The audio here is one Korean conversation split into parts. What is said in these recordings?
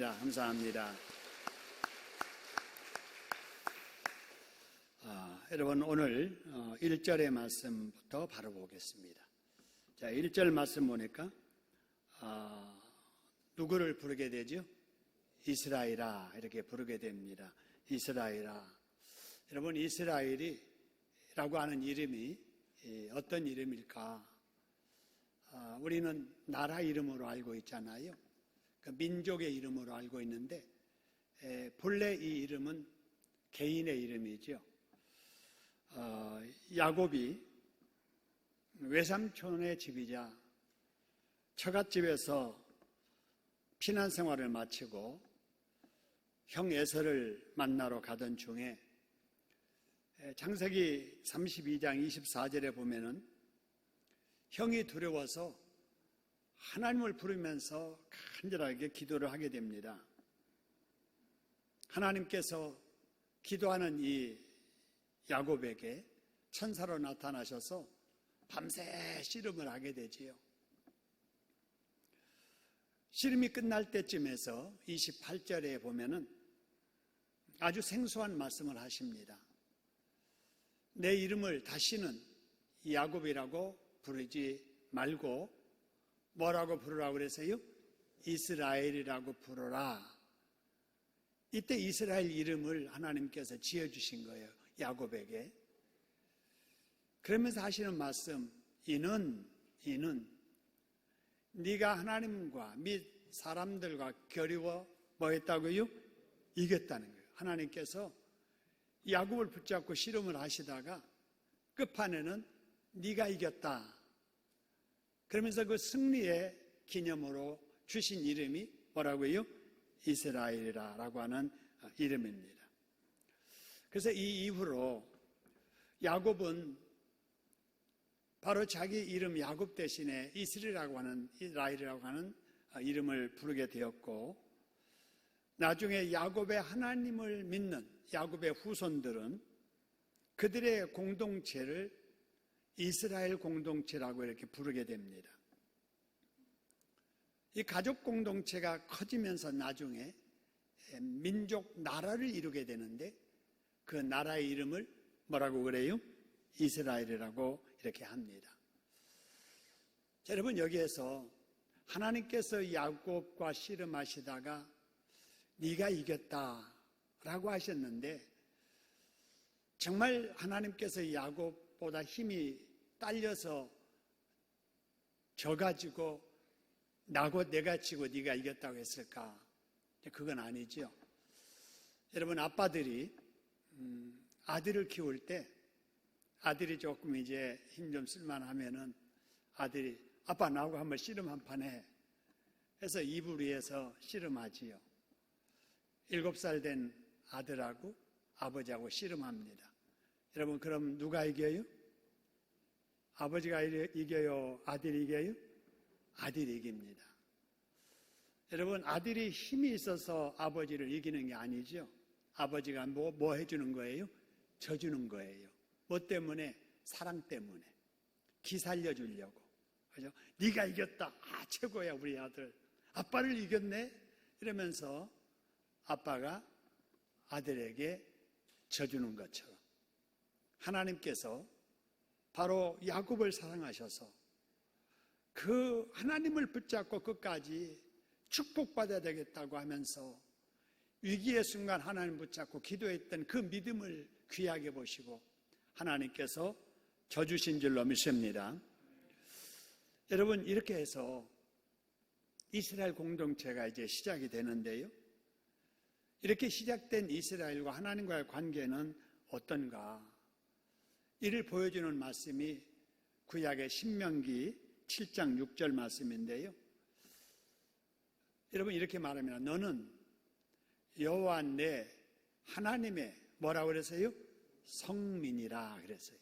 감사합니다. 감사합니다. 여러분 오늘 1절의 말씀부터 바로 보겠습니다. 자, 1절 말씀 보니까 누구를 부르게 되죠? 이스라엘아 이렇게 부르게 됩니다. 이스라엘아. 여러분 이스라엘이라고 하는 이름이 어떤 이름일까? 우리는 나라 이름으로 알고 있잖아요. 그 민족의 이름으로 알고 있는데 본래 이 이름은 개인의 이름이죠. 야곱이 외삼촌의 집이자 처갓집에서 피난 생활을 마치고 형 에서를 만나러 가던 중에 창세기 32장 24절에 보면은 형이 두려워서 하나님을 부르면서 간절하게 기도를 하게 됩니다. 하나님께서 기도하는 이 야곱에게 천사로 나타나셔서 밤새 씨름을 하게 되지요. 씨름이 끝날 때쯤에서 28절에 보면은 아주 생소한 말씀을 하십니다. 내 이름을 다시는 야곱이라고 부르지 말고 뭐라고 부르라고 그랬어요? 이스라엘이라고 부르라. 이때 이스라엘 이름을 하나님께서 지어주신 거예요. 야곱에게. 그러면서 하시는 말씀, 이는 네가 하나님과 및 사람들과 겨루어 뭐 했다고요? 이겼다는 거예요. 하나님께서 야곱을 붙잡고 씨름을 하시다가 끝판에는 네가 이겼다. 그러면서 그 승리의 기념으로 주신 이름이 뭐라고요? 이스라엘이라고 하는 이름입니다. 그래서 이 이후로 야곱은 바로 자기 이름 야곱 대신에 이스라엘이라고 하는 이름을 부르게 되었고, 나중에 야곱의 하나님을 믿는 야곱의 후손들은 그들의 공동체를 이스라엘 공동체라고 이렇게 부르게 됩니다. 이 가족 공동체가 커지면서 나중에 민족 나라를 이루게 되는데 그 나라의 이름을 뭐라고 그래요? 이스라엘이라고 이렇게 합니다. 자, 여러분 여기에서 하나님께서 야곱과 씨름하시다가 네가 이겼다라고 하셨는데 정말 하나님께서 야곱보다 힘이 딸려서 져가지고 나고 내가 지고 네가 이겼다고 했을까? 그건 아니죠. 여러분 아빠들이 아들을 키울 때 아들이 조금 이제 힘 좀 쓸만하면은 아들이 아빠 나하고 한번 씨름 한 판 해. 해서 이불 위에서 씨름하지요. 7살 된 아들하고 아버지하고 씨름합니다. 여러분 그럼 누가 이겨요? 아버지가 이겨요? 아들이 이겨요? 아들이 이깁니다. 여러분 아들이 힘이 있어서 아버지를 이기는 게 아니죠. 아버지가 뭐 해주는 거예요? 져주는 거예요. 뭐 때문에? 사랑 때문에. 기 살려주려고. 그죠? 네가 이겼다. 최고야 우리 아들. 아빠를 이겼네. 이러면서 아빠가 아들에게 져주는 것처럼 하나님께서 바로 야곱을 사랑하셔서 그 하나님을 붙잡고 끝까지 축복받아야 되겠다고 하면서 위기의 순간 하나님 붙잡고 기도했던 그 믿음을 귀하게 보시고 하나님께서 져주신 줄로 믿습니다. 여러분 이렇게 해서 이스라엘 공동체가 이제 시작이 되는데요. 이렇게 시작된 이스라엘과 하나님과의 관계는 어떤가? 이를 보여주는 말씀이 구약의 신명기 7장 6절 말씀인데요. 여러분 이렇게 말합니다. 너는 여호와 내 하나님의 뭐라고 그랬어요? 성민이라 그랬어요.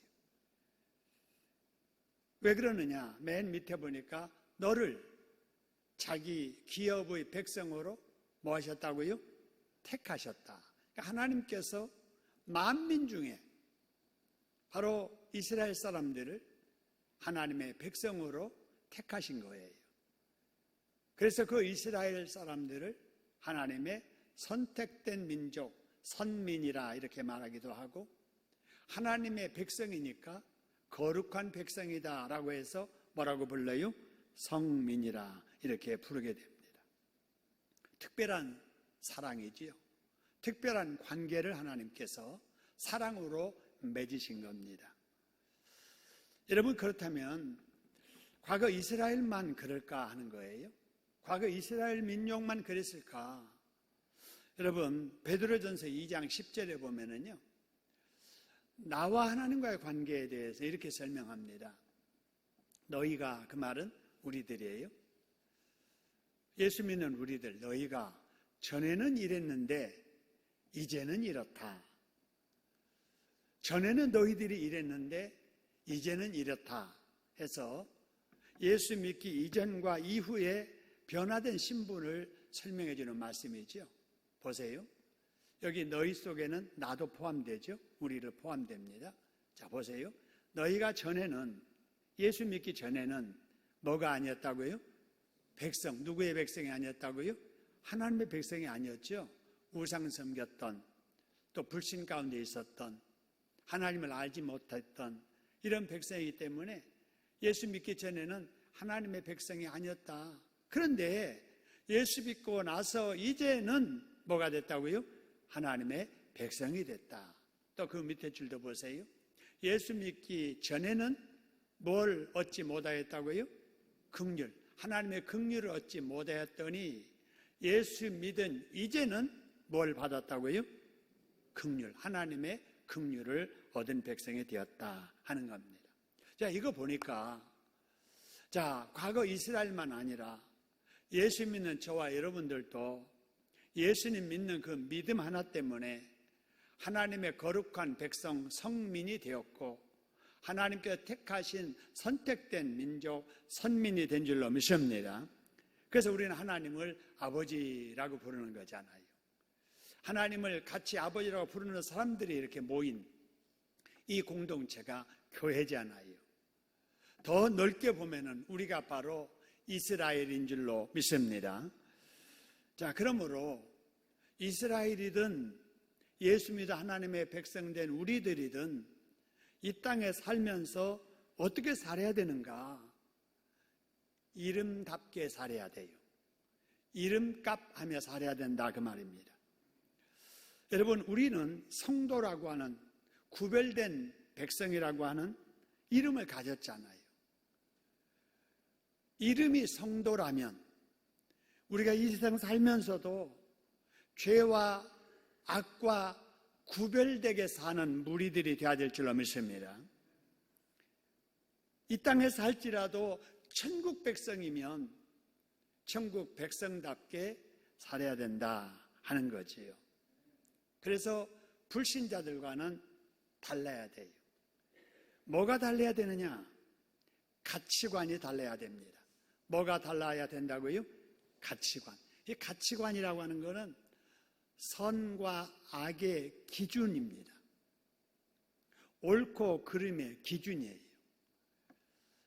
왜 그러느냐? 맨 밑에 보니까 너를 자기 기업의 백성으로 뭐 하셨다고요? 택하셨다. 그러니까 하나님께서 만민 중에 바로 이스라엘 사람들을 하나님의 백성으로 택하신 거예요. 그래서 그 이스라엘 사람들을 하나님의 선택된 민족, 선민이라 이렇게 말하기도 하고, 하나님의 백성이니까 거룩한 백성이다 라고 해서 뭐라고 불러요? 성민이라 이렇게 부르게 됩니다. 특별한 사랑이지요. 특별한 관계를 하나님께서 사랑으로 맺으신 겁니다. 여러분, 그렇다면 과거 이스라엘만 그럴까 하는 거예요? 과거 이스라엘 민족만 그랬을까? 여러분, 베드로전서 2장 10절에 보면은요, 나와 하나님과의 관계에 대해서 이렇게 설명합니다. 너희가, 그 말은 우리들이에요. 예수 믿는 우리들, 너희가 전에는 이랬는데 이제는 이렇다. 전에는 너희들이 이랬는데 이제는 이렇다 해서 예수 믿기 이전과 이후에 변화된 신분을 설명해 주는 말씀이죠. 보세요. 여기 너희 속에는 나도 포함되죠. 우리를 포함됩니다. 자, 보세요. 너희가 전에는, 예수 믿기 전에는 뭐가 아니었다고요? 백성. 누구의 백성이 아니었다고요? 하나님의 백성이 아니었죠. 우상 섬겼던, 또 불신 가운데 있었던, 하나님을 알지 못했던 이런 백성이기 때문에 예수 믿기 전에는 하나님의 백성이 아니었다. 그런데 예수 믿고 나서 이제는 뭐가 됐다고요? 하나님의 백성이 됐다. 또 그 밑에 줄도 보세요. 예수 믿기 전에는 뭘 얻지 못하였다고요? 긍휼. 하나님의 긍휼을 얻지 못하였더니 예수 믿은 이제는 뭘 받았다고요? 긍휼. 하나님의 긍휼을 얻은 백성이 되었다 하는 겁니다. 자, 이거 보니까, 자, 과거 이스라엘만 아니라 예수 믿는 저와 여러분들도 예수님 믿는 그 믿음 하나 때문에 하나님의 거룩한 백성, 성민이 되었고 하나님께서 택하신 선택된 민족, 선민이 된 줄로 믿습니다. 그래서 우리는 하나님을 아버지라고 부르는 거잖아요. 하나님을 같이 아버지라고 부르는 사람들이 이렇게 모인 이 공동체가 교회잖아요. 더 넓게 보면은 우리가 바로 이스라엘인 줄로 믿습니다. 자, 그러므로 이스라엘이든 예수 믿어 하나님의 백성된 우리들이든 이 땅에 살면서 어떻게 살아야 되는가? 이름답게 살아야 돼요. 이름값 하며 살아야 된다, 그 말입니다. 여러분, 우리는 성도라고 하는 구별된 백성이라고 하는 이름을 가졌잖아요. 이름이 성도라면 우리가 이 세상 살면서도 죄와 악과 구별되게 사는 무리들이 되어야 될 줄로 믿습니다. 이 땅에 살지라도 천국 백성이면 천국 백성답게 살아야 된다 하는 거지요. 그래서 불신자들과는 달라야 돼요. 뭐가 달라야 되느냐? 가치관이 달라야 됩니다. 뭐가 달라야 된다고요? 가치관. 이 가치관이라고 하는 것은 선과 악의 기준입니다. 옳고 그름의 기준이에요.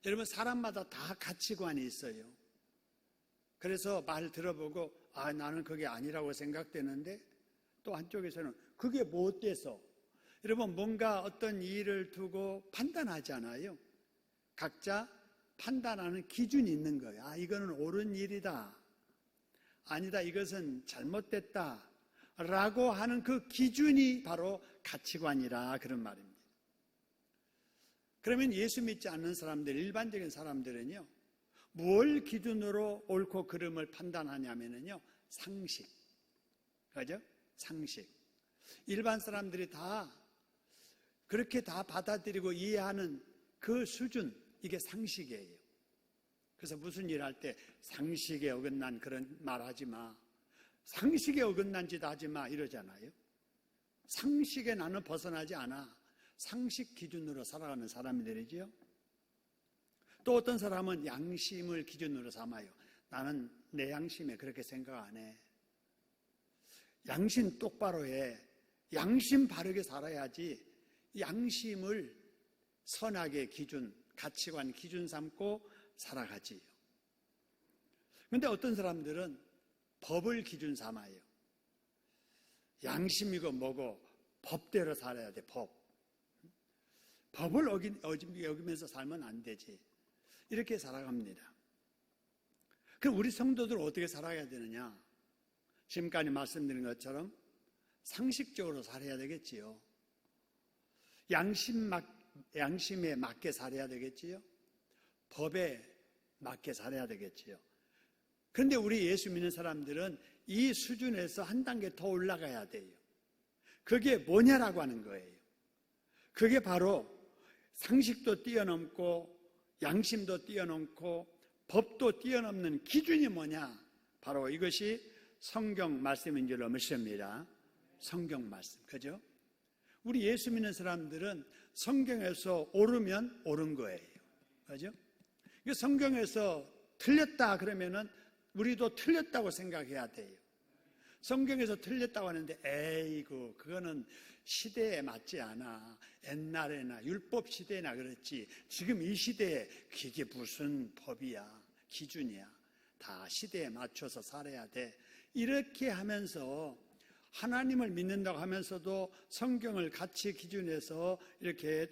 여러분, 사람마다 다 가치관이 있어요. 그래서 말 들어보고 나는 그게 아니라고 생각되는데 또 한쪽에서는 그게 뭐 어때서? 여러분, 뭔가 어떤 일을 두고 판단하잖아요. 각자 판단하는 기준이 있는 거예요. 이거는 옳은 일이다. 아니다, 이것은 잘못됐다. 라고 하는 그 기준이 바로 가치관이라, 그런 말입니다. 그러면 예수 믿지 않는 사람들, 일반적인 사람들은요, 뭘 기준으로 옳고 그름을 판단하냐면요, 상식. 그죠? 상식. 일반 사람들이 다 그렇게 다 받아들이고 이해하는 그 수준, 이게 상식이에요. 그래서 무슨 일 할 때 상식에 어긋난 그런 말 하지 마. 상식에 어긋난 짓 하지 마 이러잖아요. 상식에 나는 벗어나지 않아. 상식 기준으로 살아가는 사람들이지요. 또 어떤 사람은 양심을 기준으로 삼아요. 나는 내 양심에 그렇게 생각 안 해. 양심 똑바로 해. 양심 바르게 살아야지. 양심을 선악의 기준, 가치관 기준 삼고 살아가지요. 그런데 어떤 사람들은 법을 기준 삼아요. 양심이고 뭐고 법대로 살아야 돼, 법. 법을 어기면서 살면 안 되지. 이렇게 살아갑니다. 그럼 우리 성도들 어떻게 살아야 되느냐? 지금까지 말씀드린 것처럼 상식적으로 살아야 되겠지요. 양심에 맞게 살아야 되겠지요. 법에 맞게 살아야 되겠지요. 그런데 우리 예수 믿는 사람들은 이 수준에서 한 단계 더 올라가야 돼요. 그게 뭐냐라고 하는 거예요. 그게 바로 상식도 뛰어넘고 양심도 뛰어넘고 법도 뛰어넘는 기준이 뭐냐? 바로 이것이 성경 말씀인 줄로 믿습니다. 성경 말씀, 그죠? 우리 예수 믿는 사람들은 성경에서 옳으면 옳은 거예요. 그죠? 성경에서 틀렸다 그러면은 우리도 틀렸다고 생각해야 돼요. 성경에서 틀렸다고 하는데 에이구 그거는 시대에 맞지 않아. 옛날에나 율법 시대나 그렇지 지금 이 시대에 그게 무슨 법이야 기준이야. 다 시대에 맞춰서 살아야 돼. 이렇게 하면서 하나님을 믿는다고 하면서도 성경을 같이 기준해서 이렇게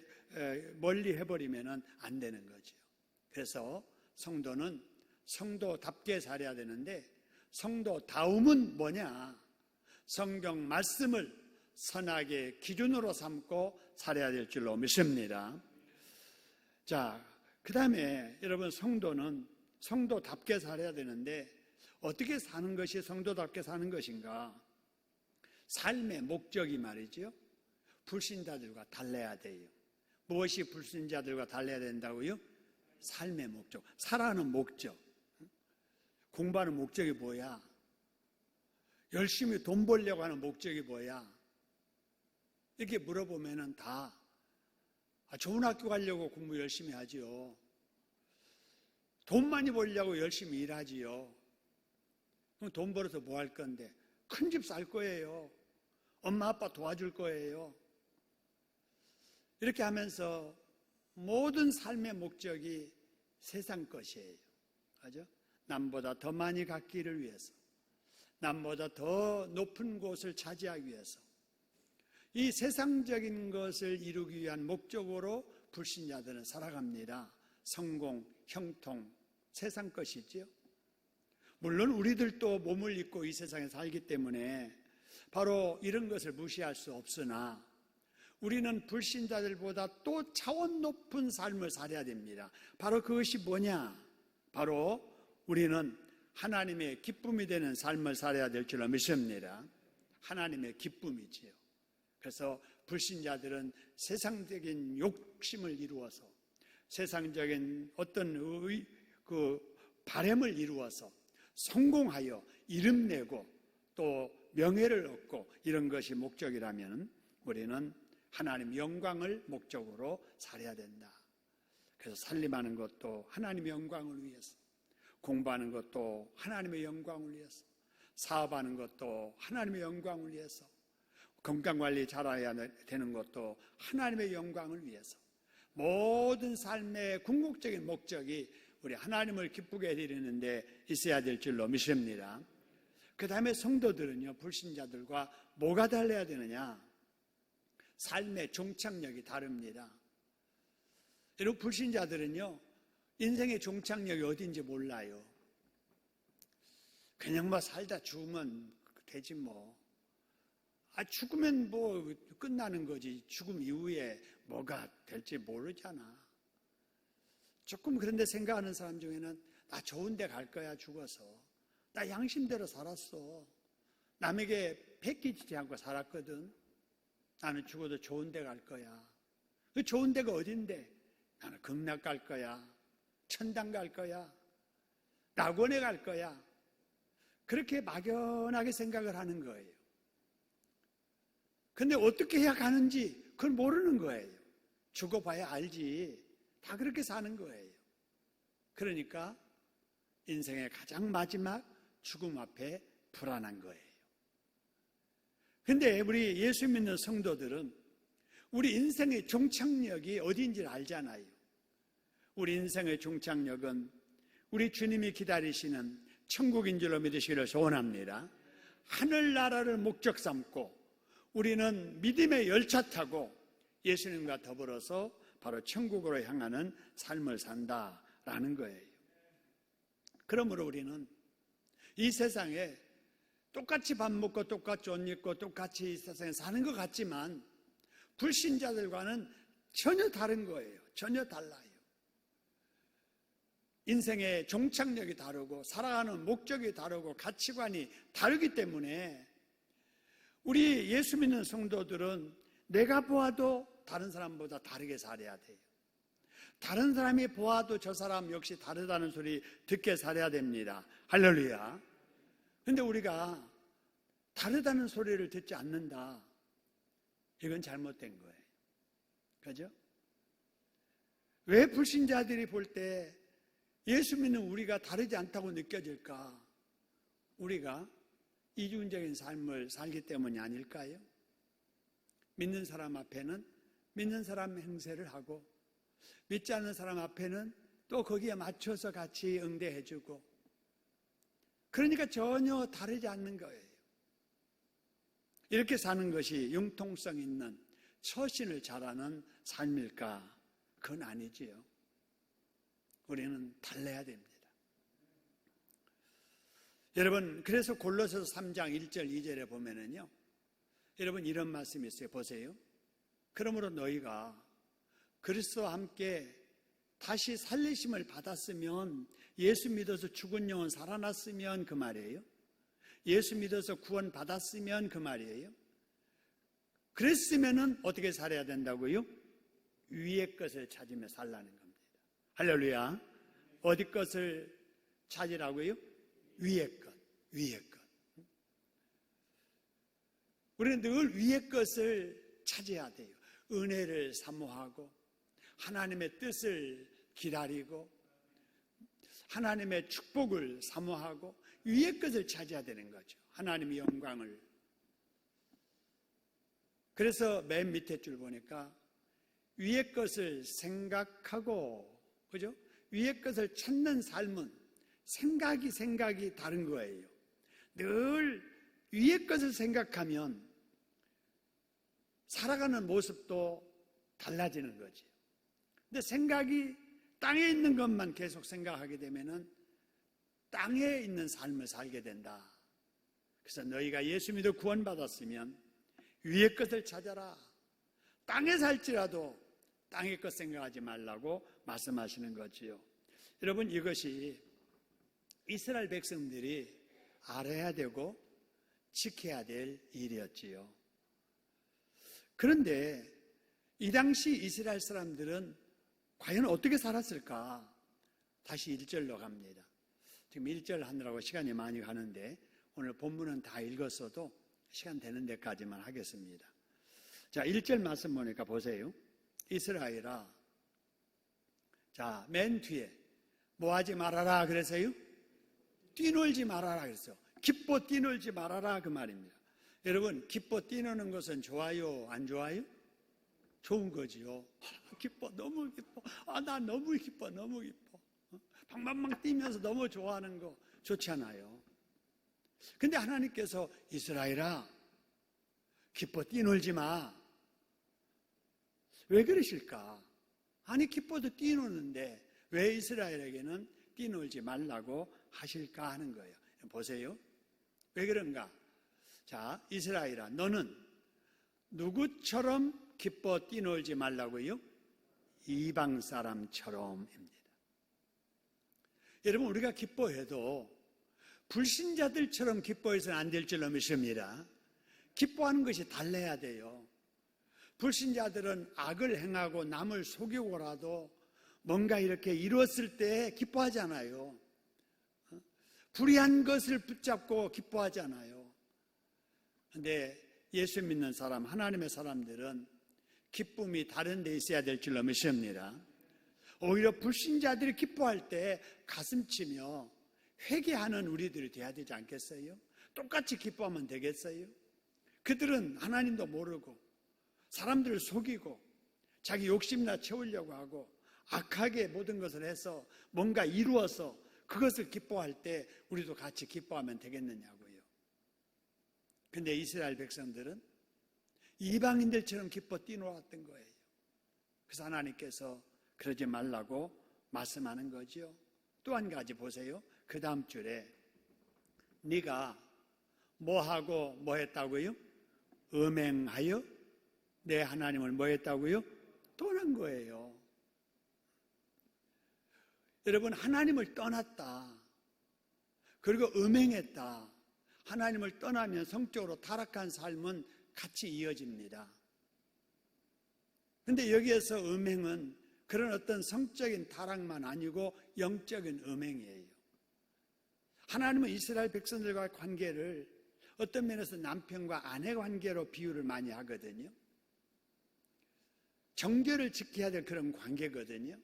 멀리 해버리면 안 되는 거죠. 그래서 성도는 성도답게 살아야 되는데 성도다움은 뭐냐? 성경 말씀을 선하게 기준으로 삼고 살아야 될 줄로 믿습니다. 자, 그 다음에 여러분 성도는 성도답게 살아야 되는데 어떻게 사는 것이 성도답게 사는 것인가? 삶의 목적이 말이죠. 불신자들과 달라야 돼요. 무엇이 불신자들과 달라야 된다고요? 삶의 목적, 살아가는 목적. 공부하는 목적이 뭐야? 열심히 돈 벌려고 하는 목적이 뭐야? 이렇게 물어보면은 다 좋은 학교 가려고 공부 열심히 하지요. 돈 많이 벌려고 열심히 일하지요. 그럼 돈 벌어서 뭐 할 건데? 큰 집 살 거예요. 엄마 아빠 도와줄 거예요. 이렇게 하면서 모든 삶의 목적이 세상 것이에요. 그죠? 남보다 더 많이 갖기를 위해서, 남보다 더 높은 곳을 차지하기 위해서 이 세상적인 것을 이루기 위한 목적으로 불신자들은 살아갑니다. 성공, 형통, 세상 것이지요. 물론 우리들도 몸을 입고 이 세상에 살기 때문에 바로 이런 것을 무시할 수 없으나 우리는 불신자들보다 또 차원 높은 삶을 살아야 됩니다. 바로 그것이 뭐냐? 바로 우리는 하나님의 기쁨이 되는 삶을 살아야 될 줄로 믿습니다. 하나님의 기쁨이지요. 그래서 불신자들은 세상적인 욕심을 이루어서 세상적인 어떤 바램을 이루어서 성공하여 이름 내고 또 명예를 얻고 이런 것이 목적이라면 우리는 하나님 영광을 목적으로 살아야 된다. 그래서 살림하는 것도 하나님의 영광을 위해서, 공부하는 것도 하나님의 영광을 위해서, 사업하는 것도 하나님의 영광을 위해서, 건강관리 잘해야 되는 것도 하나님의 영광을 위해서, 모든 삶의 궁극적인 목적이 우리 하나님을 기쁘게 해드리는데 있어야 될 줄로 믿습니다. 그 다음에 성도들은요, 불신자들과 뭐가 달라야 되느냐? 삶의 종착역이 다릅니다. 여러분, 불신자들은요, 인생의 종착역이 어딘지 몰라요. 그냥 뭐 살다 죽으면 되지 뭐. 죽으면 뭐 끝나는 거지. 죽음 이후에 뭐가 될지 모르잖아. 조금 그런데 생각하는 사람 중에는 나 좋은 데 갈 거야, 죽어서. 나 양심대로 살았어. 남에게 베끼지 않고 살았거든. 나는 죽어도 좋은 데 갈 거야. 그 좋은 데가 어딘데? 나는 극락 갈 거야. 천당 갈 거야. 낙원에 갈 거야. 그렇게 막연하게 생각을 하는 거예요. 근데 어떻게 해야 가는지 그걸 모르는 거예요. 죽어봐야 알지. 다 그렇게 사는 거예요. 그러니까 인생의 가장 마지막 죽음 앞에 불안한 거예요. 근데 우리 예수 믿는 성도들은 우리 인생의 종착역이 어디인지를 알잖아요. 우리 인생의 종착역은 우리 주님이 기다리시는 천국인 줄로 믿으시기를 소원합니다. 하늘나라를 목적 삼고 우리는 믿음의 열차 타고 예수님과 더불어서 바로 천국으로 향하는 삶을 산다라는 거예요. 그러므로 우리는 이 세상에 똑같이 밥 먹고 똑같이 옷 입고 똑같이 이 세상에 사는 것 같지만 불신자들과는 전혀 다른 거예요. 전혀 달라요. 인생의 종착역이 다르고 살아가는 목적이 다르고 가치관이 다르기 때문에 우리 예수 믿는 성도들은 내가 보아도 다른 사람보다 다르게 살아야 돼요. 다른 사람이 보아도 저 사람 역시 다르다는 소리 듣게 살아야 됩니다. 할렐루야. 근데 우리가 다르다는 소리를 듣지 않는다. 이건 잘못된 거예요. 그죠? 왜 불신자들이 볼 때 예수 믿는 우리가 다르지 않다고 느껴질까? 우리가 이중적인 삶을 살기 때문이 아닐까요? 믿는 사람 앞에는 믿는 사람 행세를 하고 믿지 않는 사람 앞에는 또 거기에 맞춰서 같이 응대해주고 그러니까 전혀 다르지 않는 거예요. 이렇게 사는 것이 융통성 있는 처신을 잘하는 삶일까? 그건 아니지요. 우리는 달라야 됩니다. 여러분, 그래서 골로새서 3장 1절 2절에 보면은요, 여러분 이런 말씀이 있어요. 보세요. 그러므로 너희가 그리스도와 함께 다시 살리심을 받았으면, 예수 믿어서 죽은 영혼 살아났으면 그 말이에요. 예수 믿어서 구원 받았으면 그 말이에요. 그랬으면은 어떻게 살아야 된다고요? 위의 것을 찾으며 살라는 겁니다. 할렐루야. 어디 것을 찾으라고요? 위의 것, 위의 것. 우리는 늘 위의 것을 찾아야 돼요. 은혜를 사모하고 하나님의 뜻을 기다리고 하나님의 축복을 사모하고 위의 것을 찾아야 되는 거죠. 하나님의 영광을. 그래서 맨 밑에 줄 보니까 위의 것을 생각하고, 그죠? 위의 것을 찾는 삶은 생각이 다른 거예요. 늘 위의 것을 생각하면 살아가는 모습도 달라지는 거지. 근데 생각이 땅에 있는 것만 계속 생각하게 되면은 땅에 있는 삶을 살게 된다. 그래서 너희가 예수 믿어 구원받았으면 위의 것을 찾아라. 땅에 살지라도 땅의 것 생각하지 말라고 말씀하시는 거지요. 여러분, 이것이 이스라엘 백성들이 알아야 되고 지켜야 될 일이었지요. 그런데 이 당시 이스라엘 사람들은 과연 어떻게 살았을까? 다시 1절로 갑니다. 지금 1절 하느라고 시간이 많이 가는데 오늘 본문은 다 읽었어도 시간 되는 데까지만 하겠습니다. 자, 1절 말씀 보니까 보세요. 이스라엘아, 자, 맨 뒤에 뭐 하지 말아라 그래서요? 뛰놀지 말아라 그랬어요. 기뻐 뛰놀지 말아라 그 말입니다. 여러분, 기뻐 뛰노는 것은 좋아요, 안 좋아요? 좋은 거지요. 기뻐, 너무 기뻐. 나 너무 기뻐, 너무 기뻐. 방방방 뛰면서 너무 좋아하는 거 좋잖아요. 근데 하나님께서 이스라엘아, 기뻐 뛰놀지 마. 왜 그러실까? 아니, 기뻐도 뛰노는데 왜 이스라엘에게는 뛰놀지 말라고 하실까 하는 거예요. 보세요. 왜 그런가? 자, 이스라엘아, 너는 누구처럼 기뻐 뛰놀지 말라고요? 이방 사람처럼입니다. 여러분, 우리가 기뻐해도 불신자들처럼 기뻐해서는 안 될 줄로 믿습니다. 기뻐하는 것이 달라야 돼요. 불신자들은 악을 행하고 남을 속이고라도 뭔가 이렇게 이루었을 때 기뻐하잖아요. 불의한 것을 붙잡고 기뻐하잖아요. 그런데 예수 믿는 사람, 하나님의 사람들은 기쁨이 다른 데 있어야 될 줄로 믿습니다. 오히려 불신자들이 기뻐할 때 가슴치며 회개하는 우리들이 돼야 되지 않겠어요? 똑같이 기뻐하면 되겠어요? 그들은 하나님도 모르고 사람들을 속이고 자기 욕심이나 채우려고 하고 악하게 모든 것을 해서 뭔가 이루어서 그것을 기뻐할 때 우리도 같이 기뻐하면 되겠느냐고요. 근데 이스라엘 백성들은 이방인들처럼 기뻐 뛰놀았던 거예요. 그래서 하나님께서 그러지 말라고 말씀하는 거죠. 또 한 가지 보세요. 그 다음 줄에 네가 뭐하고 뭐 했다고요? 음행하여 내 하나님을 뭐 했다고요? 떠난 거예요. 여러분, 하나님을 떠났다, 그리고 음행했다, 하나님을 떠나면 성적으로 타락한 삶은 같이 이어집니다. 근데 여기에서 음행은 그런 어떤 성적인 타락만 아니고 영적인 음행이에요. 하나님은 이스라엘 백성들과의 관계를 어떤 면에서 남편과 아내 관계로 비유를 많이 하거든요. 정결을 지켜야 될 그런 관계거든요.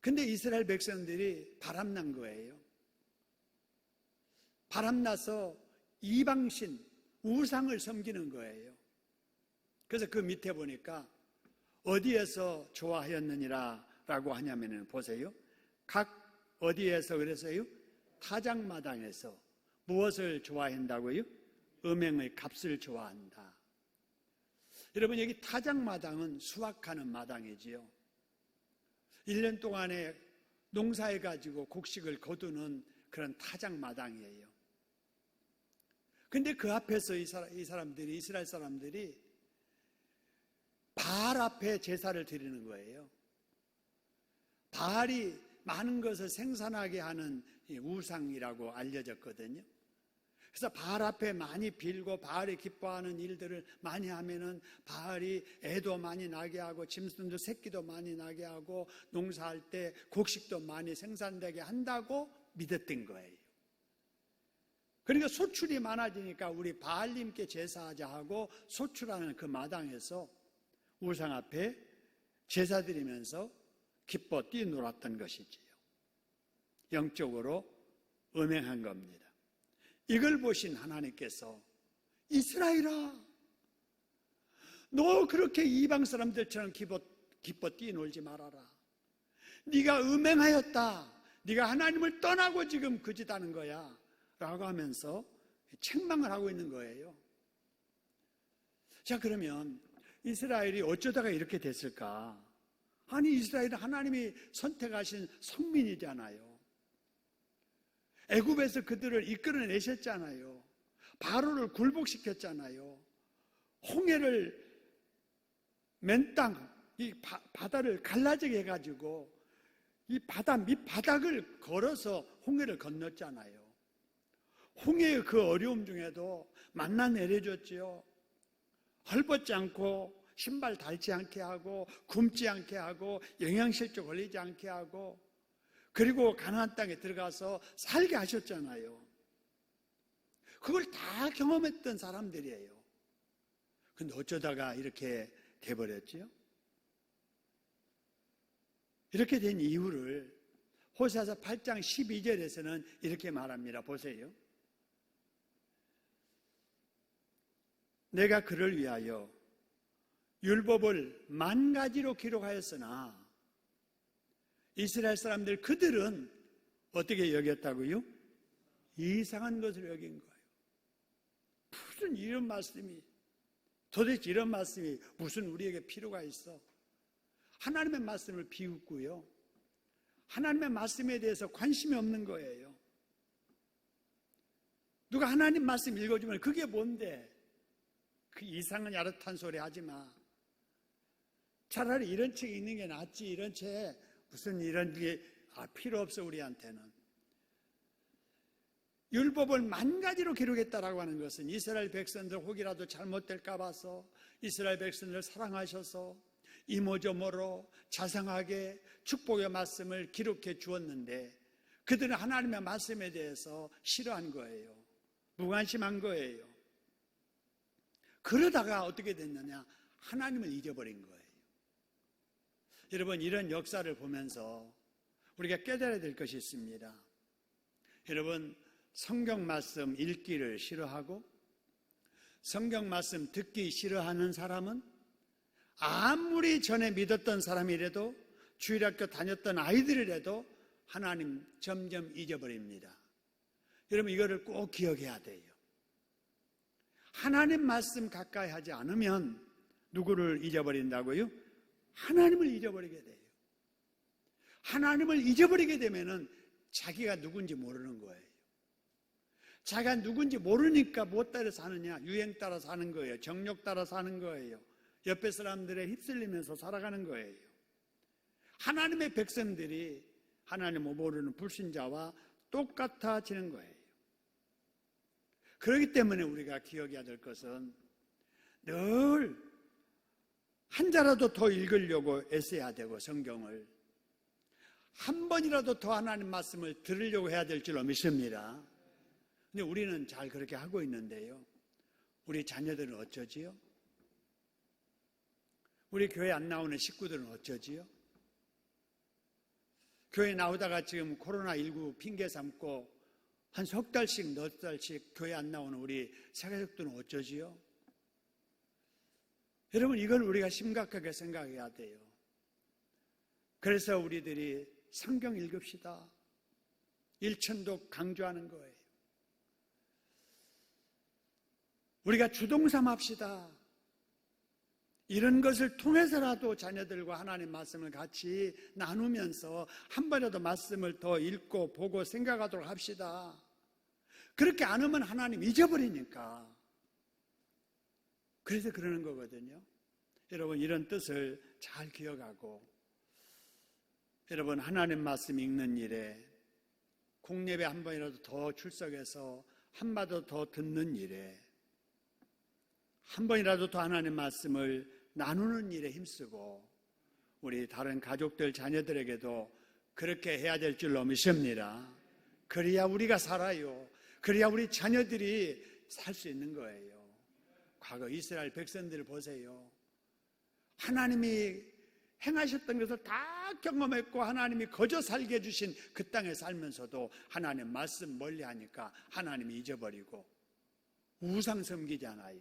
근데 이스라엘 백성들이 바람난 거예요. 바람나서 이방신, 우상을 섬기는 거예요. 그래서 그 밑에 보니까 어디에서 좋아하였느니라 라고 하냐면은 보세요. 각 어디에서 그래서요? 타작마당에서 무엇을 좋아한다고요? 음행의 값을 좋아한다. 여러분, 여기 타작마당은 수확하는 마당이지요. 1년 동안에 농사해가지고 곡식을 거두는 그런 타작마당이에요. 근데 그 앞에서 이스라엘 사람들이 바알 앞에 제사를 드리는 거예요. 바알이 많은 것을 생산하게 하는 우상이라고 알려졌거든요. 그래서 바알 앞에 많이 빌고 바알이 기뻐하는 일들을 많이 하면은 바알이 애도 많이 나게 하고 짐승도 새끼도 많이 나게 하고 농사할 때 곡식도 많이 생산되게 한다고 믿었던 거예요. 그러니까 소출이 많아지니까 우리 바알님께 제사하자 하고 소출하는 그 마당에서 우상 앞에 제사 드리면서 기뻐 뛰놀았던 것이지요. 영적으로 음행한 겁니다. 이걸 보신 하나님께서 이스라엘아, 너 그렇게 이방 사람들처럼 기뻐 뛰놀지 말아라. 네가 음행하였다. 네가 하나님을 떠나고 지금 그 짓 하는 거야 라고 하면서 책망을 하고 있는 거예요. 자, 그러면 이스라엘이 어쩌다가 이렇게 됐을까? 아니, 이스라엘은 하나님이 선택하신 성민이잖아요. 애굽에서 그들을 이끌어내셨잖아요. 바로를 굴복시켰잖아요. 홍해를 맨땅, 이 바다를 갈라지게 해가지고 이 바다 밑바닥을 걸어서 홍해를 건넜잖아요. 홍해의 그 어려움 중에도 만나 내려줬지요. 헐벗지 않고 신발 닳지 않게 하고 굶지 않게 하고 영양실조 걸리지 않게 하고, 그리고 가나안 땅에 들어가서 살게 하셨잖아요. 그걸 다 경험했던 사람들이에요. 근데 어쩌다가 이렇게 돼버렸죠? 이렇게 된 이유를 호세아서 8장 12절에서는 이렇게 말합니다. 보세요. 내가 그를 위하여 율법을 10,000가지로 기록하였으나 이스라엘 사람들 그들은 어떻게 여겼다고요? 이상한 것을 여긴 거예요. 무슨 이런 말씀이, 도대체 이런 말씀이 무슨 우리에게 필요가 있어? 하나님의 말씀을 비웃고요, 하나님의 말씀에 대해서 관심이 없는 거예요. 누가 하나님 말씀 읽어주면 그게 뭔데? 그 이상한 야릇한 소리 하지 마. 차라리 이런 책 읽는 게 낫지. 이런 책 무슨 이런 게 필요 없어 우리한테는. 율법을 10,000가지로 기록했다라고 하는 것은 이스라엘 백성들 혹이라도 잘못될까 봐서 이스라엘 백성들 사랑하셔서 이모저모로 자상하게 축복의 말씀을 기록해 주었는데 그들은 하나님의 말씀에 대해서 싫어한 거예요. 무관심한 거예요. 그러다가 어떻게 됐느냐? 하나님을 잊어버린 거예요. 여러분, 이런 역사를 보면서 우리가 깨달아야 될 것이 있습니다. 여러분, 성경 말씀 읽기를 싫어하고 성경 말씀 듣기 싫어하는 사람은 아무리 전에 믿었던 사람이라도 주일학교 다녔던 아이들이라도 하나님 점점 잊어버립니다. 여러분 이거를 꼭 기억해야 돼요. 하나님 말씀 가까이 하지 않으면 누구를 잊어버린다고요? 하나님을 잊어버리게 돼요. 하나님을 잊어버리게 되면은 자기가 누군지 모르는 거예요. 자기가 누군지 모르니까 무엇 따라 사느냐? 유행 따라 사는 거예요. 정욕 따라 사는 거예요. 옆에 사람들에 휩쓸리면서 살아가는 거예요. 하나님의 백성들이 하나님을 모르는 불신자와 똑같아지는 거예요. 그렇기 때문에 우리가 기억해야 될 것은 늘 한 자라도 더 읽으려고 애써야 되고, 성경을 한 번이라도 더 하나님 말씀을 들으려고 해야 될 줄로 믿습니다. 근데 우리는 잘 그렇게 하고 있는데요, 우리 자녀들은 어쩌지요? 우리 교회 안 나오는 식구들은 어쩌지요? 교회 나오다가 지금 코로나19 핑계 삼고 한 석 달씩, 넉 달씩 교회 안 나오는 우리 새가족들은 어쩌지요? 여러분, 이걸 우리가 심각하게 생각해야 돼요. 그래서 우리들이 성경 읽읍시다, 일천독 강조하는 거예요. 우리가 주동삼 합시다. 이런 것을 통해서라도 자녀들과 하나님 말씀을 같이 나누면서 한 번이라도 말씀을 더 읽고 보고 생각하도록 합시다. 그렇게 안 하면 하나님 잊어버리니까. 그래서 그러는 거거든요. 여러분, 이런 뜻을 잘 기억하고, 여러분 하나님 말씀 읽는 일에, 공예배 한 번이라도 더 출석해서 한마디 더 듣는 일에, 한 번이라도 더 하나님 말씀을 나누는 일에 힘쓰고, 우리 다른 가족들, 자녀들에게도 그렇게 해야 될 줄로 믿습니다. 그래야 우리가 살아요. 그래야 우리 자녀들이 살 수 있는 거예요. 과거 이스라엘 백성들을 보세요. 하나님이 행하셨던 것을 다 경험했고 하나님이 거저 살게 해주신 그 땅에 살면서도 하나님 말씀 멀리하니까 하나님이 잊어버리고 우상 섬기잖아요.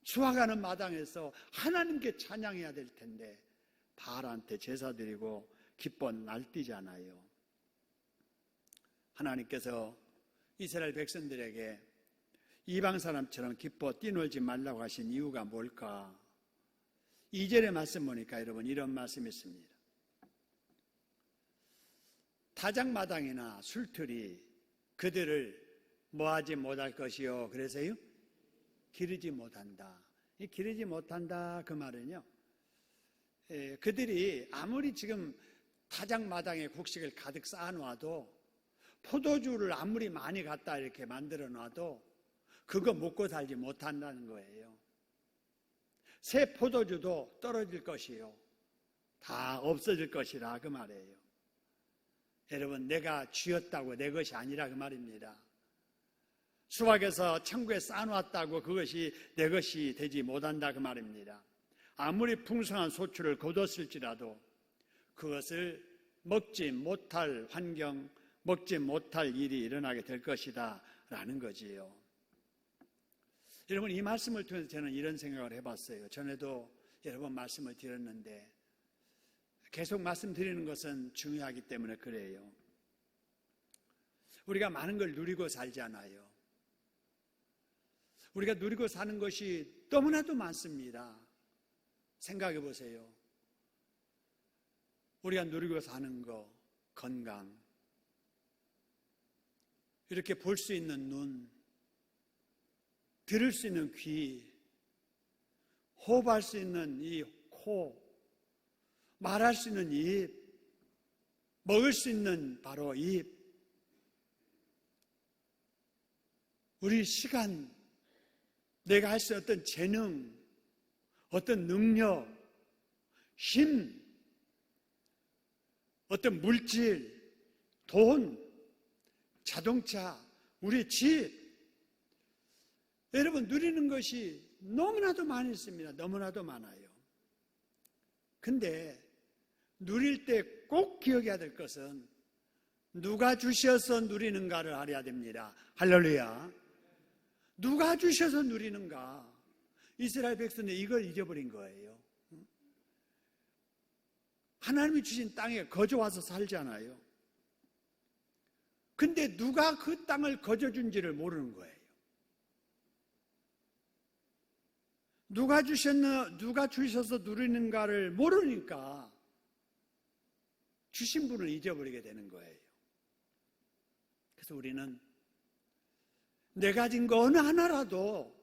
수확하는 마당에서 하나님께 찬양해야 될 텐데 바알한테 제사 드리고 기뻐 날뛰잖아요. 하나님께서 이스라엘 백성들에게 이방 사람처럼 기뻐 뛰놀지 말라고 하신 이유가 뭘까? 2절의 말씀 보니까 여러분 이런 말씀이 있습니다. 타작마당이나 술틀이 그들을 뭐하지 못할 것이요. 그래서요? 기르지 못한다. 이 기르지 못한다 그 말은요, 그들이 아무리 지금 타작마당에 곡식을 가득 쌓아놔도, 포도주를 아무리 많이 갖다 이렇게 만들어 놔도 그거 먹고 살지 못한다는 거예요. 새 포도주도 떨어질 것이요, 다 없어질 것이라 그 말이에요. 여러분, 내가 쥐었다고 내 것이 아니라 그 말입니다. 수확해서 창고에 쌓아놨다고 그것이 내 것이 되지 못한다 그 말입니다. 아무리 풍성한 소출을 거뒀을지라도 그것을 먹지 못할 환경, 먹지 못할 일이 일어나게 될 것이다 라는 거지요. 여러분, 이 말씀을 통해서 저는 이런 생각을 해봤어요. 전에도 여러 번 말씀을 드렸는데, 계속 말씀드리는 것은 중요하기 때문에 그래요. 우리가 많은 걸 누리고 살잖아요. 우리가 누리고 사는 것이 너무나도 많습니다. 생각해 보세요. 우리가 누리고 사는 거, 건강, 이렇게 볼 수 있는 눈, 들을 수 있는 귀, 호흡할 수 있는 이 코, 말할 수 있는 입, 먹을 수 있는 바로 입, 우리 시간, 내가 할 수 있는 어떤 재능, 어떤 능력, 힘, 어떤 물질, 돈, 자동차, 우리 집, 여러분 누리는 것이 너무나도 많이 있습니다. 너무나도 많아요. 근데 누릴 때 꼭 기억해야 될 것은 누가 주셔서 누리는가를 알아야 됩니다. 할렐루야. 누가 주셔서 누리는가? 이스라엘 백성은 이걸 잊어버린 거예요. 하나님이 주신 땅에 거저 와서 살잖아요. 근데 누가 그 땅을 거저 준지를 모르는 거예요. 누가 주셔서 누리는가를 모르니까 주신 분을 잊어버리게 되는 거예요. 그래서 우리는 내 가진 거 어느 하나라도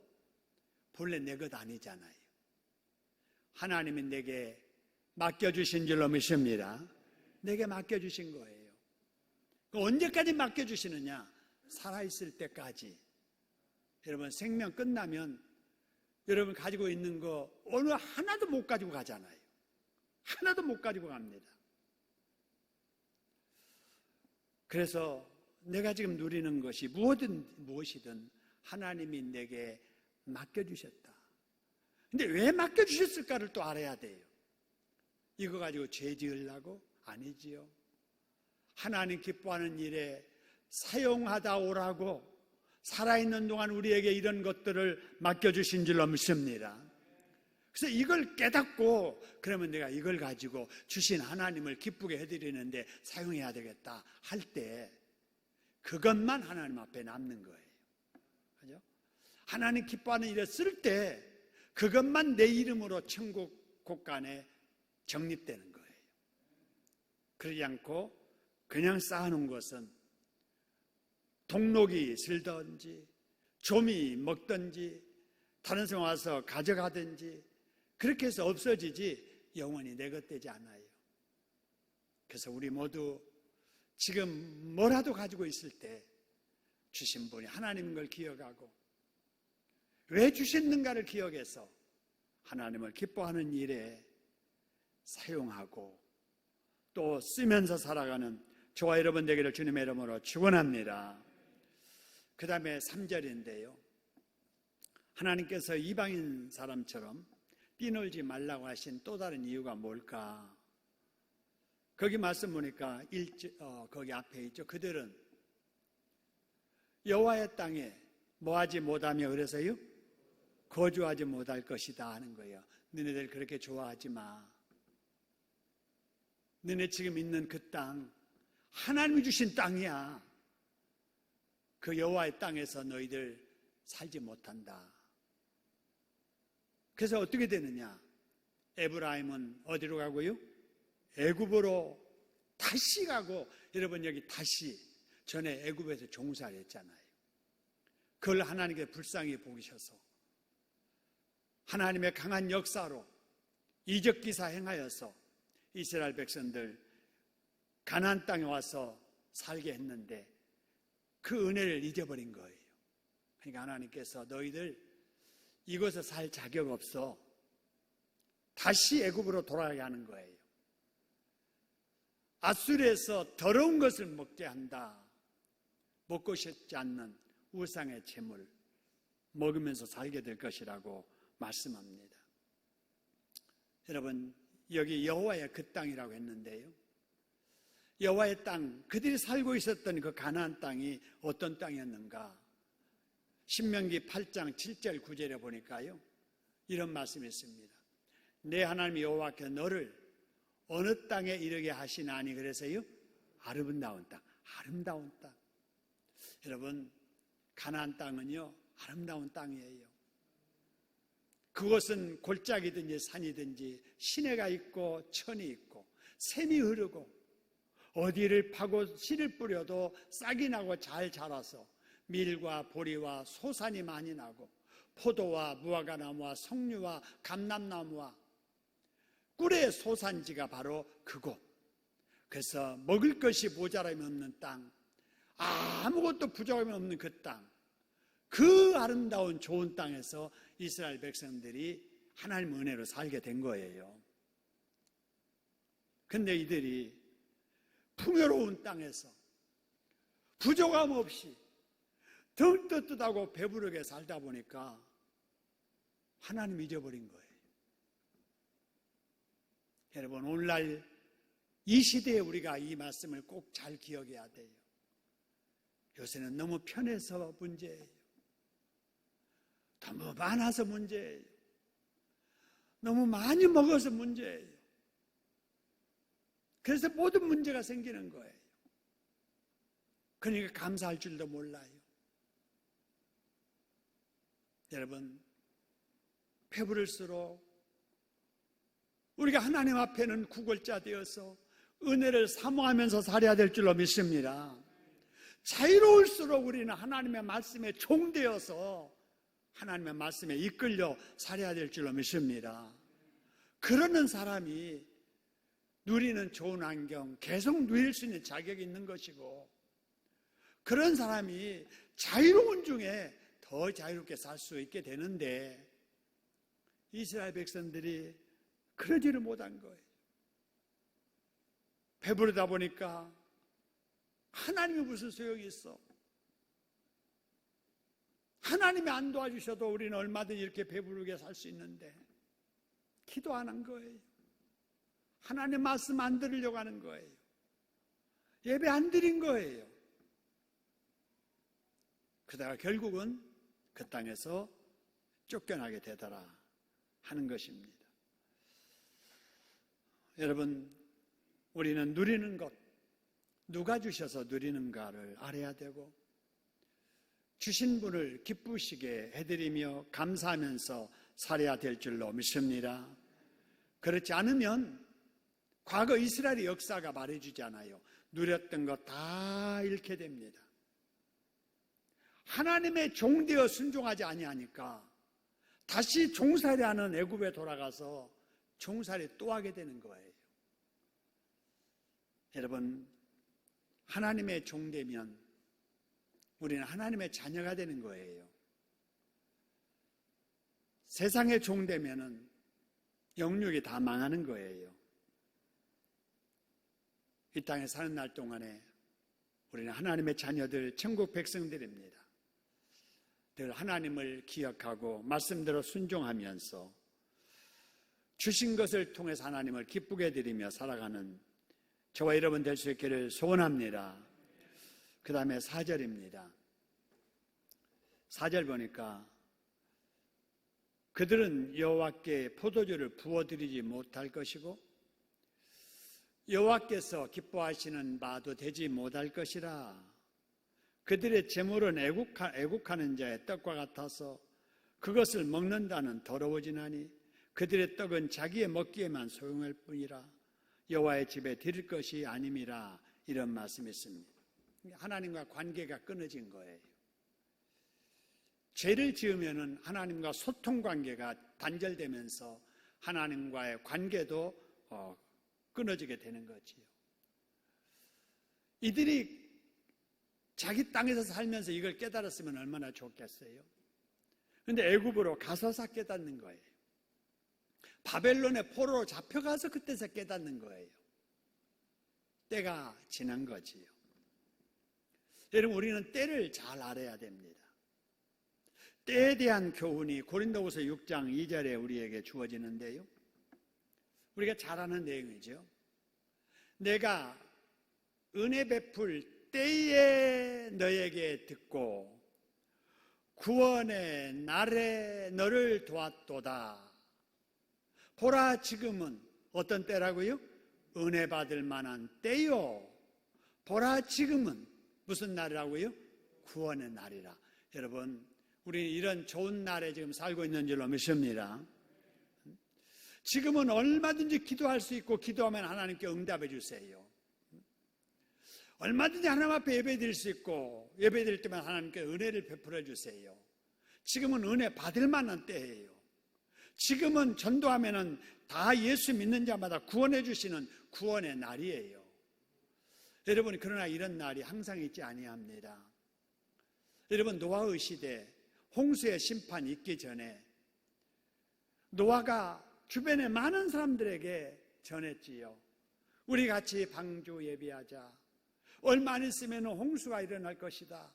본래 내 것 아니잖아요. 하나님이 내게 맡겨주신 줄로 믿습니다. 내게 맡겨주신 거예요. 언제까지 맡겨주시느냐? 살아있을 때까지. 여러분, 생명 끝나면 여러분 가지고 있는 거 어느 하나도 못 가지고 가잖아요. 하나도 못 가지고 갑니다. 그래서 내가 지금 누리는 것이 무엇이든 하나님이 내게 맡겨주셨다. 근데 왜 맡겨주셨을까를 또 알아야 돼요. 이거 가지고 죄 지으려고? 아니지요. 하나님 기뻐하는 일에 사용하다 오라고 살아있는 동안 우리에게 이런 것들을 맡겨주신 줄로 믿습니다. 그래서 이걸 깨닫고 그러면 내가 이걸 가지고 주신 하나님을 기쁘게 해드리는데 사용해야 되겠다 할 때 그것만 하나님 앞에 남는 거예요. 그죠? 하나님 기뻐하는 일에 쓸 때 그것만 내 이름으로 천국 곳간에 정립되는 거예요. 그러지 않고 그냥 쌓아놓은 것은 동록이 슬든지 좀이 먹든지 다른 사람 와서 가져가든지 그렇게 해서 없어지지 영원히 내 것 되지 않아요. 그래서 우리 모두 지금 뭐라도 가지고 있을 때 주신 분이 하나님인 걸 기억하고 왜 주셨는가를 기억해서 하나님을 기뻐하는 일에 사용하고 또 쓰면서 살아가는 저와 여러분 되기를 주님의 이름으로 축원합니다. 그 다음에 3절인데요. 하나님께서 이방인 사람처럼 뛰놀지 말라고 하신 또 다른 이유가 뭘까? 거기 말씀 보니까 거기 앞에 있죠. 그들은 여호와의 땅에 뭐하지 못하며 그래서요? 거주하지 못할 것이다 하는 거예요. 너네들 그렇게 좋아하지 마. 너네 지금 있는 그 땅 하나님이 주신 땅이야. 그 여호와의 땅에서 너희들 살지 못한다. 그래서 어떻게 되느냐? 에브라임은 어디로 가고요? 애굽으로 다시 가고, 여러분 여기 다시 전에 애굽에서 종살이 했잖아요. 그걸 하나님께 불쌍히 보이셔서 하나님의 강한 역사로 이적기사 행하여서 이스라엘 백성들 가나안 땅에 와서 살게 했는데 그 은혜를 잊어버린 거예요. 그러니까 하나님께서 너희들 이곳에 살 자격 없어. 다시 애굽으로 돌아가게 하는 거예요. 앗수르에서 더러운 것을 먹게 한다. 먹고 싶지 않는 우상의 재물 먹으면서 살게 될 것이라고 말씀합니다. 여러분 여기 여호와의 그 땅이라고 했는데요. 여호와의 땅, 그들이 살고 있었던 그 가나안 땅이 어떤 땅이었는가? 신명기 8장 7절 9절에 보니까요. 이런 말씀이 있습니다. 내 하나님 여호와께서 너를 어느 땅에 이르게 하시나니 그래서요. 아름다운 땅, 아름다운 땅. 여러분 가나안 땅은요. 아름다운 땅이에요. 그곳은 골짜기든지 산이든지 시내가 있고 천이 있고 샘이 흐르고 어디를 파고 씨를 뿌려도 싹이 나고 잘 자라서 밀과 보리와 소산이 많이 나고 포도와 무화과나무와 석류와 감람나무와 꿀의 소산지가 바로 그곳. 그래서 먹을 것이 모자람이 없는 땅, 아무것도 부족함이 없는 그 땅, 그 아름다운 좋은 땅에서 이스라엘 백성들이 하나님 은혜로 살게 된 거예요. 근데 이들이 풍요로운 땅에서 부족함 없이 등 뜨뜻하고 배부르게 살다 보니까 하나님 잊어버린 거예요. 여러분 오늘날 이 시대에 우리가 이 말씀을 꼭 잘 기억해야 돼요. 요새는 너무 편해서 문제예요. 너무 많아서 문제예요. 너무 많이 먹어서 문제예요. 그래서 모든 문제가 생기는 거예요. 그러니까 감사할 줄도 몰라요. 여러분, 배부를수록 우리가 하나님 앞에는 구걸자 되어서 은혜를 사모하면서 살아야 될 줄로 믿습니다. 자유로울수록 우리는 하나님의 말씀에 종되어서 하나님의 말씀에 이끌려 살아야 될 줄로 믿습니다. 그러는 사람이 누리는 좋은 환경, 계속 누릴 수 있는 자격이 있는 것이고, 그런 사람이 자유로운 중에 더 자유롭게 살 수 있게 되는데, 이스라엘 백성들이 그러지를 못한 거예요. 배부르다 보니까 하나님이 무슨 소용이 있어? 하나님이 안 도와주셔도 우리는 얼마든지 이렇게 배부르게 살 수 있는데, 기도 안 한 거예요. 하나님 말씀 안 들으려고 하는 거예요. 예배 안 드린 거예요. 그러다가 결국은 그 땅에서 쫓겨나게 되더라 하는 것입니다. 여러분, 우리는 누리는 것, 누가 주셔서 누리는가를 알아야 되고, 주신 분을 기쁘시게 해드리며 감사하면서 살아야 될 줄로 믿습니다. 그렇지 않으면 과거 이스라엘의 역사가 말해주잖아요. 누렸던 것 다 잃게 됩니다. 하나님의 종되어 순종하지 아니하니까 다시 종살이하는 애굽에 돌아가서 종살이 또 하게 되는 거예요. 여러분, 하나님의 종되면 우리는 하나님의 자녀가 되는 거예요. 세상의 종되면은 영육이 다 망하는 거예요. 이 땅에 사는 날 동안에 우리는 하나님의 자녀들, 천국 백성들입니다. 늘 하나님을 기억하고 말씀대로 순종하면서 주신 것을 통해서 하나님을 기쁘게 드리며 살아가는 저와 여러분 될 수 있기를 소원합니다. 그 다음에 4절입니다. 4절 보니까 그들은 여호와께 포도주를 부어드리지 못할 것이고 여호와께서 기뻐하시는 바도 되지 못할 것이라. 그들의 제물은 애국하는 자의 떡과 같아서 그것을 먹는다는 더러워지나니 그들의 떡은 자기의 먹기에만 소용할 뿐이라. 여호와의 집에 드릴 것이 아님이라. 이런 말씀이 있습니다. 하나님과 관계가 끊어진 거예요. 죄를 지으면은 하나님과 소통 관계가 단절되면서 하나님과의 관계도 끊어지게 되는 거지요. 이들이 자기 땅에서 살면서 이걸 깨달았으면 얼마나 좋겠어요. 그런데 애굽으로 가서서 깨닫는 거예요. 바벨론의 포로로 잡혀가서 그때서 깨닫는 거예요. 때가 지난 거지요. 여러분, 우리는 때를 잘 알아야 됩니다. 때에 대한 교훈이 고린도후서 6장 2절에 우리에게 주어지는데요. 우리가 잘 아는 내용이죠. 내가 은혜 베풀 때에 너에게 듣고 구원의 날에 너를 도왔도다. 보라, 지금은 어떤 때라고요? 은혜 받을 만한 때요. 보라, 지금은 무슨 날이라고요? 구원의 날이라. 여러분, 우리는 이런 좋은 날에 지금 살고 있는 줄로 믿습니다. 지금은 얼마든지 기도할 수 있고 기도하면 하나님께 응답해 주세요. 얼마든지 하나님 앞에 예배드릴 수 있고 예배드릴 때만 하나님께 은혜를 베풀어 주세요. 지금은 은혜 받을 만한 때예요. 지금은 전도하면은 다 예수 믿는 자마다 구원해 주시는 구원의 날이에요. 여러분, 그러나 이런 날이 항상 있지 아니합니다. 여러분, 노아의 시대 홍수의 심판이 있기 전에 노아가 주변에 많은 사람들에게 전했지요. 우리 같이 방주 예비하자. 얼마 안 있으면 홍수가 일어날 것이다.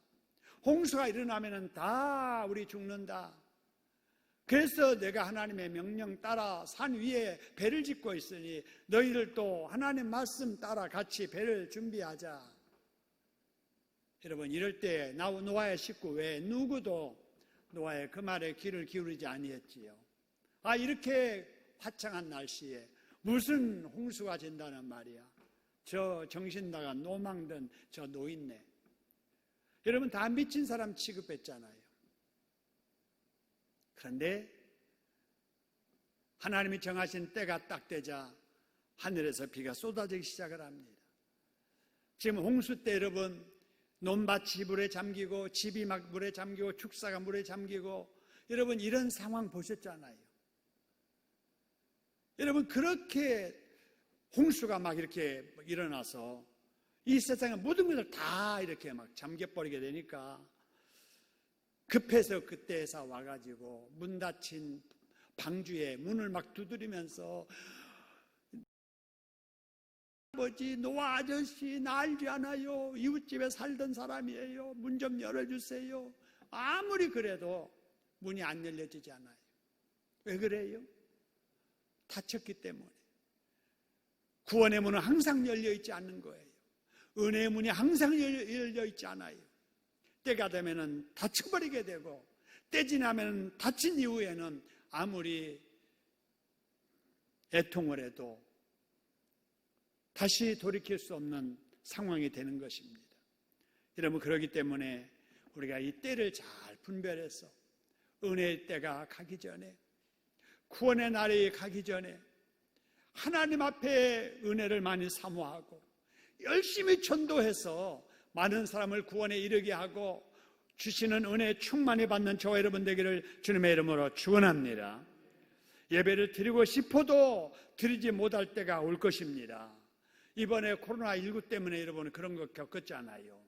홍수가 일어나면 다 우리 죽는다. 그래서 내가 하나님의 명령 따라 산 위에 배를 짓고 있으니 너희들도 하나님 말씀 따라 같이 배를 준비하자. 여러분, 이럴 때 노아의 식구 외에 누구도 노아의 그 말에 귀를 기울이지 아니했지요. 이렇게 화창한 날씨에 무슨 홍수가 진다는 말이야. 저 정신 나간 노망든 저 노인네, 여러분 다 미친 사람 취급했잖아요. 그런데 하나님이 정하신 때가 딱 되자 하늘에서 비가 쏟아지기 시작을 합니다. 지금 홍수 때 여러분 논밭이 물에 잠기고 집이 막 물에 잠기고 축사가 물에 잠기고, 여러분 이런 상황 보셨잖아요. 여러분 그렇게 홍수가 막 이렇게 일어나서 이 세상의 모든 것을 다 이렇게 막 잠겨버리게 되니까 급해서 그때에서 와가지고 문 닫힌 방주에 문을 막 두드리면서, 아버지 노아 아저씨 나 알지 않아요, 이웃집에 살던 사람이에요, 문 좀 열어주세요. 아무리 그래도 문이 안 열려지지 않아요. 왜 그래요? 닫혔기 때문에. 구원의 문은 항상 열려있지 않는 거예요. 은혜의 문이 항상 열려있지 않아요. 때가 되면 닫혀버리게 되고, 때 지나면 닫힌 이후에는 아무리 애통을 해도 다시 돌이킬 수 없는 상황이 되는 것입니다. 여러분 그렇기 때문에 우리가 이 때를 잘 분별해서 은혜의 때가 가기 전에, 구원의 날이 가기 전에 하나님 앞에 은혜를 많이 사모하고 열심히 전도해서 많은 사람을 구원에 이르게 하고 주시는 은혜 충만히 받는 저와 여러분 되기를 주님의 이름으로 축원합니다. 예배를 드리고 싶어도 드리지 못할 때가 올 것입니다. 이번에 코로나19 때문에 여러분 그런 거 겪었잖아요.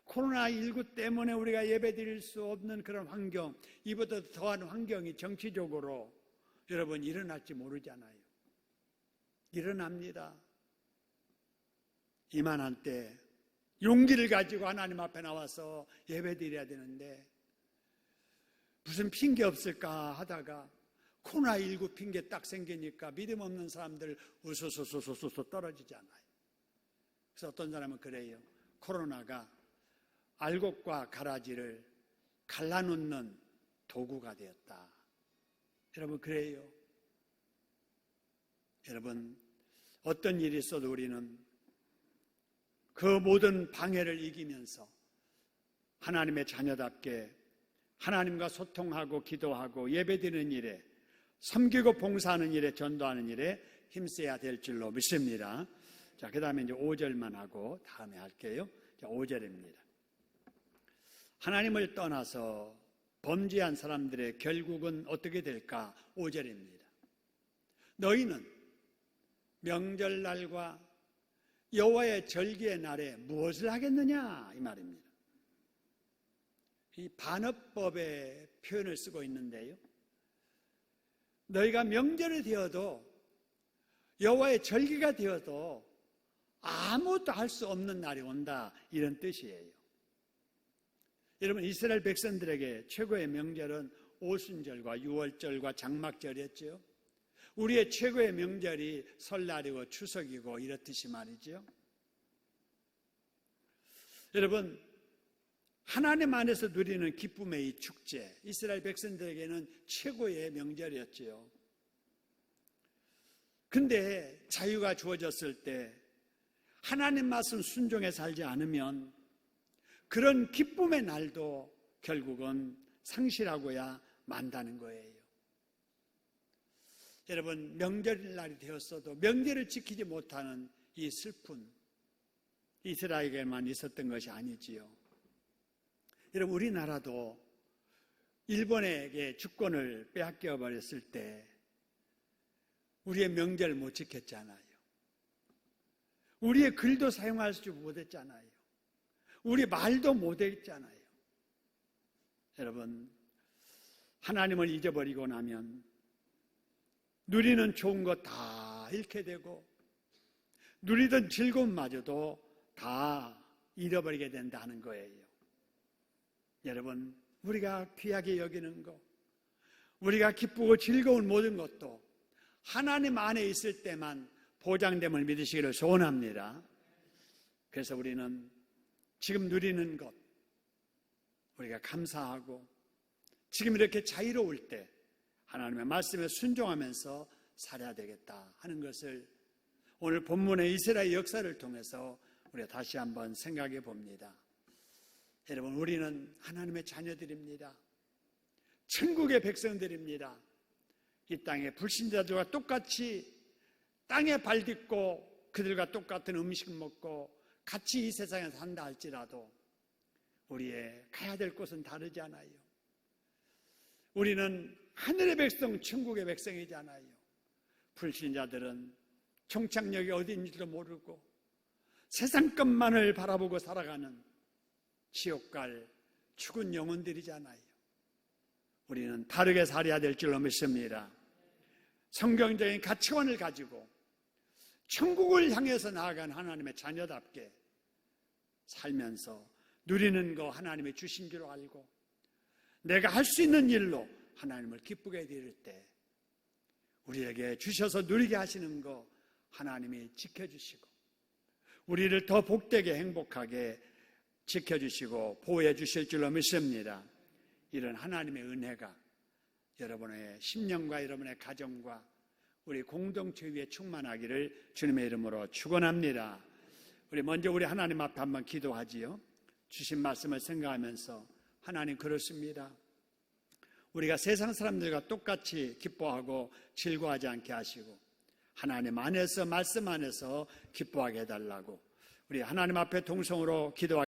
코로나19 때문에 우리가 예배 드릴 수 없는 그런 환경, 이보다 더한 환경이 정치적으로 여러분 일어날지 모르잖아요. 일어납니다. 이만한 때 용기를 가지고 하나님 앞에 나와서 예배 드려야 되는데 무슨 핑계 없을까 하다가 코로나19 핑계 딱 생기니까 믿음 없는 사람들 우수수수수수 떨어지잖아요. 그래서 어떤 사람은 그래요. 코로나가 알곡과 가라지를 갈라놓는 도구가 되었다. 여러분 그래요. 여러분 어떤 일이 있어도 우리는 그 모든 방해를 이기면서 하나님의 자녀답게 하나님과 소통하고 기도하고 예배드리는 일에, 섬기고 봉사하는 일에, 전도하는 일에 힘써야 될 줄로 믿습니다. 자, 그 다음에 이제 5절만 하고 다음에 할게요. 자, 5절입니다. 하나님을 떠나서 범죄한 사람들의 결국은 어떻게 될까? 5절입니다. 너희는 명절날과 여호와의 절기의 날에 무엇을 하겠느냐? 이 말입니다. 이 반어법의 표현을 쓰고 있는데요. 너희가 명절이 되어도 여호와의 절기가 되어도 아무것도 할 수 없는 날이 온다, 이런 뜻이에요. 여러분 이스라엘 백성들에게 최고의 명절은 오순절과 유월절과 장막절이었죠. 우리의 최고의 명절이 설날이고 추석이고 이렇듯이 말이죠. 여러분 하나님 안에서 누리는 기쁨의 이 축제, 이스라엘 백성들에게는 최고의 명절이었지요. 근데 자유가 주어졌을 때 하나님 말씀 순종해 살지 않으면 그런 기쁨의 날도 결국은 상실하고야 만다는 거예요. 여러분 명절날이 되었어도 명절을 지키지 못하는 이 슬픈 이스라엘에게만 있었던 것이 아니지요. 여러분 우리나라도 일본에게 주권을 빼앗겨 버렸을 때 우리의 명절 못 지켰잖아요. 우리의 글도 사용할 수 못했잖아요. 우리 말도 못했잖아요. 여러분 하나님을 잊어버리고 나면 누리는 좋은 것 다 잃게 되고 누리던 즐거움마저도 다 잃어버리게 된다는 거예요. 여러분 우리가 귀하게 여기는 것, 우리가 기쁘고 즐거운 모든 것도 하나님 안에 있을 때만 보장됨을 믿으시기를 소원합니다. 그래서 우리는 지금 누리는 것 우리가 감사하고 지금 이렇게 자유로울 때 하나님의 말씀에 순종하면서 살아야 되겠다 하는 것을 오늘 본문의 이스라엘 역사를 통해서 우리가 다시 한번 생각해 봅니다. 여러분, 우리는 하나님의 자녀들입니다. 천국의 백성들입니다. 이 땅의 불신자들과 똑같이 땅에 발 딛고 그들과 똑같은 음식 먹고 같이 이 세상에 산다 할지라도 우리의 가야 될 곳은 다르잖아요. 우리는 하늘의 백성, 천국의 백성이잖아요. 불신자들은 종착역이 어디인지도 모르고 세상 것만을 바라보고 살아가는 지옥 갈 죽은 영혼들이잖아요. 우리는 다르게 살아야 될 줄로 믿습니다. 성경적인 가치관을 가지고 천국을 향해서 나아간 하나님의 자녀답게 살면서 누리는 거 하나님이 주신 줄 알고 내가 할 수 있는 일로 하나님을 기쁘게 드릴 때 우리에게 주셔서 누리게 하시는 거 하나님이 지켜주시고 우리를 더 복되게 행복하게 지켜주시고 보호해 주실 줄로 믿습니다. 이런 하나님의 은혜가 여러분의 심령과 여러분의 가정과 우리 공동체 위에 충만하기를 주님의 이름으로 축원합니다. 우리 먼저 우리 하나님 앞에 한번 기도하지요. 주신 말씀을 생각하면서 하나님, 그렇습니다. 우리가 세상 사람들과 똑같이 기뻐하고 즐거워하지 않게 하시고 하나님 안에서, 말씀 안에서 기뻐하게 해달라고 우리 하나님 앞에 동성으로 기도하겠습니다.